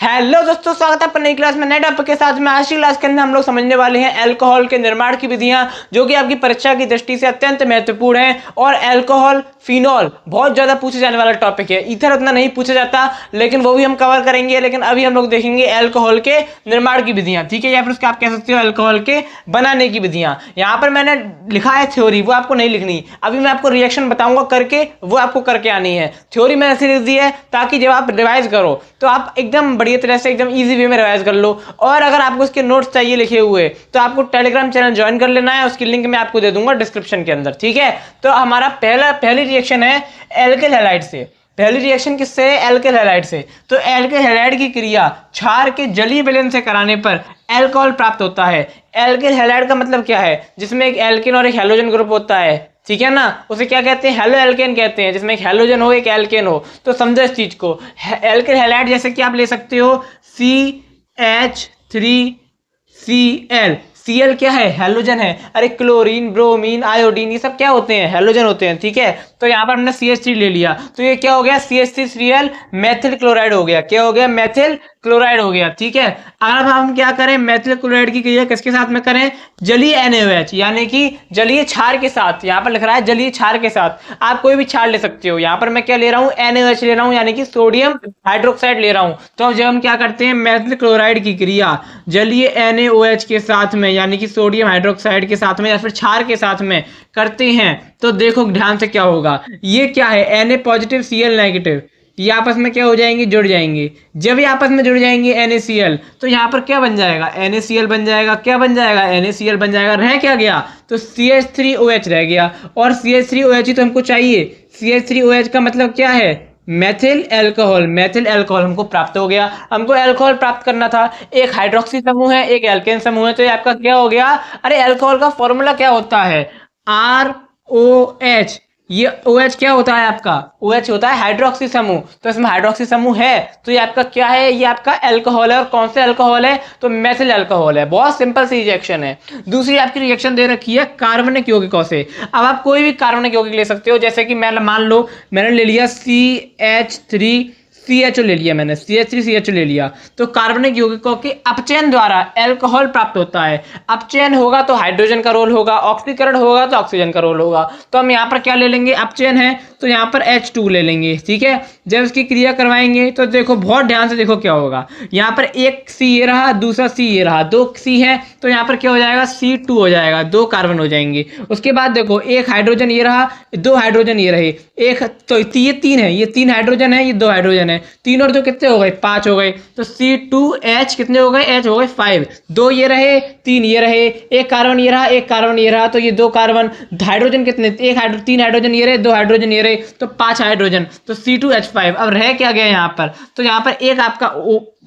Hello दोस्तों, स्वागत है अपनी नई क्लास में। नए टॉपिक के साथ में आज की क्लास के अंदर हम लोग समझने वाले हैं अल्कोहल के निर्माण की विधियां, जो कि आपकी परीक्षा की दृष्टि से अत्यंत महत्वपूर्ण है। और अल्कोहल, फिनॉल बहुत ज्यादा पूछे जाने वाला टॉपिक है। ईथर उतना नहीं पूछा जाता, लेकिन वो भी हम कवर करेंगे। लेकिन अभी हम लोग देखेंगे अल्कोहल के निर्माण की विधियां, ठीक है, या फिर उसका आप कह सकते हो अल्कोहल के बनाने की विधियां। यहाँ पर मैंने लिखा है थ्योरी, वो आपको नहीं लिखनी। अभी मैं आपको रिएक्शन बताऊंगा करके, वो आपको करके आनी है। थ्योरी मैंने ऐसे लिख दी है ताकि जब आप रिवाइज करो तो आप एकदम बढ़िया तरह से एकदम इजी वे में रिवाइज कर लो। और अगर आपको उसके नोट्स चाहिए लिखे हुए तो आपको टेलीग्राम चैनल ज्वाइन कर लेना है। उसकी लिंक मैं आपको दे दूंगा डिस्क्रिप्शन के अंदर, ठीक है। तो हमारा पहली रिएक्शन है एल्किल हैलाइड से। पहली रिएक्शन किससे है? एल्किल हैलाइड से। तो एल्किल हैलाइड की क्रिया क्षार के जलीय विलयन से कराने पर अल्कोहल प्राप्त होता है। एल्किल हैलाइड का मतलब क्या है? जिसमें एक एल्किन और एक हैलोजन ग्रुप होता है, ठीक है ना। उसे क्या कहते हैं? हेलो एल्केन कहते हैं, जिसमें एक हैलोजन हो एक एल्केन हो। तो समझो इस चीज को। एल्किल हैलाइड जैसे कि आप ले सकते हो CH3Cl। Cl क्या है? हैलोजन है। अरे क्लोरीन, ब्रोमीन, आयोडीन, ये सब क्या होते हैं? हैलोजन होते हैं, ठीक है। तो यहाँ पर हमने CH3 ले लिया, तो ये क्या हो गया? CH3Cl मेथिल क्लोराइड हो गया। क्या हो गया? मेथिल क्लोराइड हो गया, ठीक है। अगर हम क्या करें, मेथिल क्लोराइड की क्रिया किसके साथ में करें? जलीय NaOH, यानी कि जलीय क्षार के साथ। यहाँ पर लिख रहा है जलीय क्षार के साथ। आप कोई भी क्षार ले सकते हो। यहाँ पर मैं क्या ले रहा हूँ? NaOH ले रहा हूँ, यानी कि सोडियम हाइड्रोक्साइड ले रहा हूँ। तो जब हम क्या करते हैं, मेथिल क्लोराइड की क्रिया जलीय NaOH के साथ में, यानी कि सोडियम हाइड्रोक्साइड के साथ में या फिर क्षार के साथ में करते हैं, तो देखो ध्यान से क्या होगा। ये क्या है? Na पॉजिटिव Cl नेगेटिव, ये आपस में क्या हो जाएंगे? जुड़ जाएंगे। जब ये आपस में जुड़ जाएंगे NaCl, तो यहाँ पर क्या बन जाएगा? NaCl बन जाएगा। क्या बन जाएगा? NaCl बन जाएगा। रह क्या गया? तो CH3OH रह गया। और CH3OH ही तो हमको चाहिए। CH3OH का मतलब क्या है? Methyl alcohol. मेथिल अल्कोहल हमको प्राप्त हो गया। हमको अल्कोहल प्राप्त करना था। एक हाइड्रोक्सी समूह है, एक एल्केन समूह है, तो ये आपका क्या हो गया? अरे अल्कोहल का फॉर्मूला क्या होता है? ROH। ये OH क्या होता है आपका? OH होता है हाइड्रोक्सी समूह। तो इसमें हाइड्रोक्सी समूह है, तो ये आपका क्या है? ये आपका अल्कोहल है। और कौन से अल्कोहल है? तो मेथिल अल्कोहल है। बहुत सिंपल सी रिएक्शन है। दूसरी आपकी रिएक्शन दे रखी है कार्बनिक यौगिकों से। अब आप कोई भी कार्बनिक यौगिक ले सकते हो, जैसे कि मैं मान लो मैंने ले लिया CH3CHO ले लिया, मैंने CH3CHO ले लिया। तो कार्बनिक यौगिकों के अपचयन द्वारा अल्कोहल प्राप्त होता है। अपचयन होगा तो हाइड्रोजन का रोल होगा, ऑक्सीकरण होगा तो ऑक्सीजन का रोल होगा। तो हम यहाँ पर क्या ले लेंगे? अपचयन है तो यहाँ पर H2 ले लेंगे, ठीक है। जब इसकी क्रिया करवाएंगे तो देखो बहुत ध्यान से देखो क्या होगा। यहाँ पर एक C ये रहा, दूसरा C ये रहा, 2 C है, तो यहाँ पर क्या हो जाएगा? C2 हो जाएगा, 2 कार्बन हो जाएंगे। उसके बाद देखो एक हाइड्रोजन ये रहा, 2 हाइड्रोजन ये रहे, एक तो ये 3 है, ये 3 हाइड्रोजन है, ये 2 हाइड्रोजन है। 3 और 2 कितने हो गए? 5 हो गए। तो C2H कितने हो गए? H हो गए 5। 2 ये रहे, 3 ये रहे, एक कार्बन ये रहा, एक कार्बन ये रहा, तो ये 2 कार्बन। हाइड्रोजन कितने? 3 हाइड्रोजन ये रहे, 2 हाइड्रोजन ये रहे, तो 5 हाइड्रोजन। तो C2H5। अब रह क्या गया यहाँ पर? तो यहाँ पर एक आपका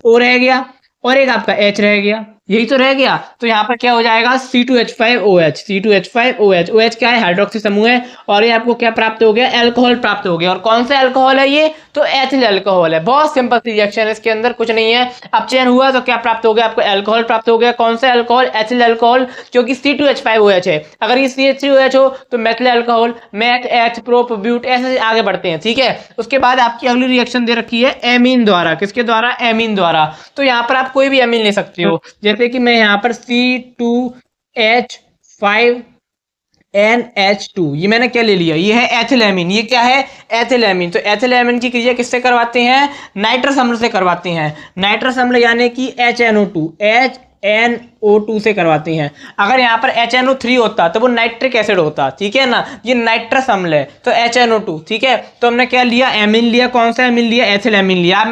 O रह गया और एक आपका H रह गया, यही तो रह गया। तो यहाँ पर क्या हो जाएगा? C2H5OH। C2H5OH। OH क्या है? हाइड्रोक्सी समूह है। और ये आपको क्या प्राप्त हो गया? अल्कोहल प्राप्त हो गया। और कौन सा अल्कोहल है ये? तो एथिल अल्कोहल है। बहुत सिंपल सी रिएक्शन है, इसके अंदर कुछ नहीं है। अपचयन हुआ तो क्या प्राप्त हो गया? आपको अल्कोहल प्राप्त हो गया। कौन सा अल्कोहल? एथिल अल्कोहल, क्योंकि C2H5OH है। अगर ये CH3OH हो तो मेथिल अल्कोहल, मेथ, एथ, प्रोप, ब्यूट, ऐसे आगे बढ़ते हैं, ठीक है। उसके बाद आपकी अगली रिएक्शन दे रखी है एमीन द्वारा। किसके द्वारा? एमीन द्वारा। तो यहाँ पर आप कोई भी एमीन ले सकते हो, जैसे कि मैं यहाँ पर C2H5NH2, ये मैंने क्या ले लिया? ये है एथिलेमीन। ये क्या है? एथिलेमीन। तो एथिलेमीन की क्रिया किससे करवाते हैं? नाइट्रस अम्ल से करवाते हैं। नाइट्रस अम्ल यानी कि HNO2 से करवाते हैं। अगर यहाँ पर HNO3 होता तो वो नाइट्रिक एसिड होता, ठीक है ना। ये नाइट्रस अम्ल है तो HNO2, ठीक है। तो हमने क्या लिया? एमीन लिया। कौन सा एमीन लिया? एथिलेमीन लिया। आप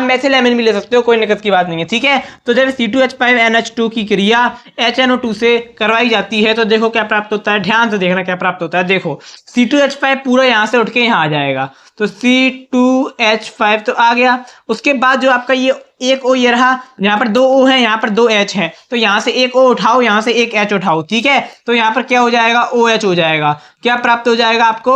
मेथिल एमीन भी ले सकते हो, कोई दिक्कत की बात नहीं है, ठीक है। तो जब C2H5NH2 की क्रिया HNO2 से करवाई जाती है तो देखो क्या प्राप्त होता है। ध्यान से देखना क्या प्राप्त होता है। देखो C2H5 पूरा यहाँ से उठ के यहाँ आ जाएगा, तो C2H5 तो आ गया। उसके बाद जो आपका ये एक O ये रहा, यहाँ पर 2 O है, यहाँ पर 2 H है, तो यहाँ से एक O उठाओ, यहाँ से एक H उठाओ, ठीक है। तो यहाँ पर क्या हो जाएगा? OH हो जाएगा। क्या प्राप्त हो जाएगा आपको?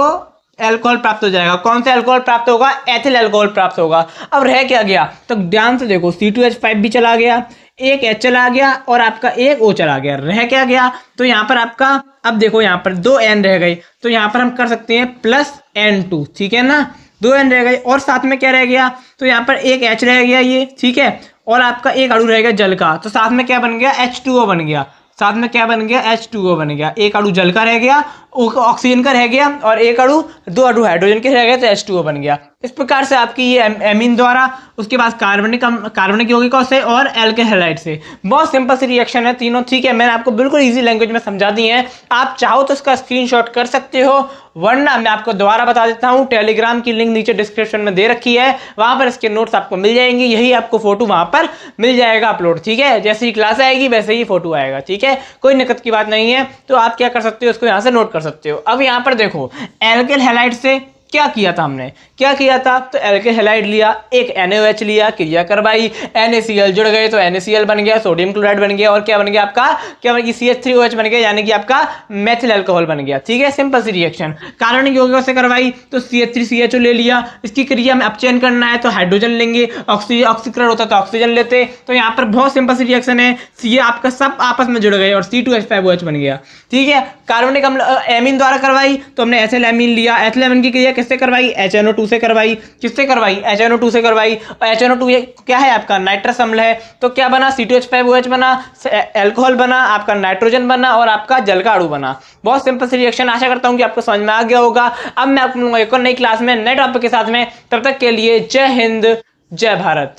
अल्कोहल प्राप्त हो जाएगा। कौन सा अल्कोहल प्राप्त होगा? एथिल अल्कोहल प्राप्त होगा। अब रह क्या गया? तो ध्यान से देखो, C2H5 भी चला गया, एक H चला गया और आपका एक O चला गया। रह क्या गया? तो यहाँ पर आपका, अब देखो यहाँ पर 2 N रह गई, तो यहाँ पर हम कर सकते हैं +N2, ठीक है ना। दो N रह गए और साथ में क्या रह गया, तो यहाँ पर एक H रह गया ये, ठीक है, और आपका एक अणु रह गया जल का, तो साथ में क्या बन गया, H2O बन गया। साथ में क्या बन गया, H2O बन गया। एक अणु जल का रह गया, ऑक्सीजन का रह गया, और एक अणु, दो अणु हाइड्रोजन के रह गए, तो H2O बन गया। इस प्रकार से आपकी ये एमीन द्वारा, उसके बाद कार्बनिक यौगिकों से और एल्केन हैलाइड से। बहुत सिंपल सी रिएक्शन है तीनों, ठीक है, मैंने आपको बिल्कुल इजी लैंग्वेज में समझा दी है। आप चाहो तो इसका स्क्रीनशॉट कर सकते हो, वरना मैं आपको दोबारा बता देता हूं, टेलीग्राम की लिंक नीचे डिस्क्रिप्शन में दे रखी है, वहां पर इसके नोट्स आपको मिल जाएंगे, यही आपको फोटो वहां पर मिल जाएगा अपलोड, ठीक है। जैसे ही क्लास आएगी वैसे ही फोटो आएगा, ठीक है, कोई दिक्कत की बात नहीं है। तो आप क्या कर सकते हो, इसको यहाँ से नोट कर सकते हो। अब यहाँ पर देखो, एल्केन हैलाइड से क्या किया था हमने, क्या किया था, तो एल्केन हैलाइड लिया, एक NaOH लिया, क्रिया करवाई, NaCl जुड़ गए तो NaCl बन गया, सोडियम क्लोराइड बन गया, और क्या बन गया आपका, क्या बन गया, CH3OH बन गया, यानी कि आपका मेथिल अल्कोहल बन गया, ठीक है, सिंपल सी रिएक्शन। कार्बनिक यौगिकों से करवाई तो CH3CHO ले लिया, इसकी क्रिया में अपचयन करना है तो हाइड्रोजन लेंगे, ऑक्सीकरण होता तो ऑक्सीजन लेते। तो यहाँ पर बहुत सिंपल सी रिएक्शन है, ये आपका सब आपस में जुड़ गए और C2H5OH बन गया, ठीक है। कार्बनिक अम्ल एमीन द्वारा करवाई तो हमने एथिल एमीन लिया, एथिल एमीन की क्रिया किससे करवाई, HNO2 से करवाई, किससे करवाई, HNO2 से करवाई, और HNO2 ये क्या है आपका नाइट्रस अम्ल है, तो क्या बना, C2H5OH बना, अल्कोहल बना, आपका नाइट्रोजन बना, और आपका जल का अणु बना। बहुत सिंपल सी रिएक्शन, आशा करता हूं कि आपको समझ में आ गया होगा। अब मैं आपको एक और नई क्लास में नए टॉपिक के साथ में, तब तक के लिए जय हिंद, जय भारत।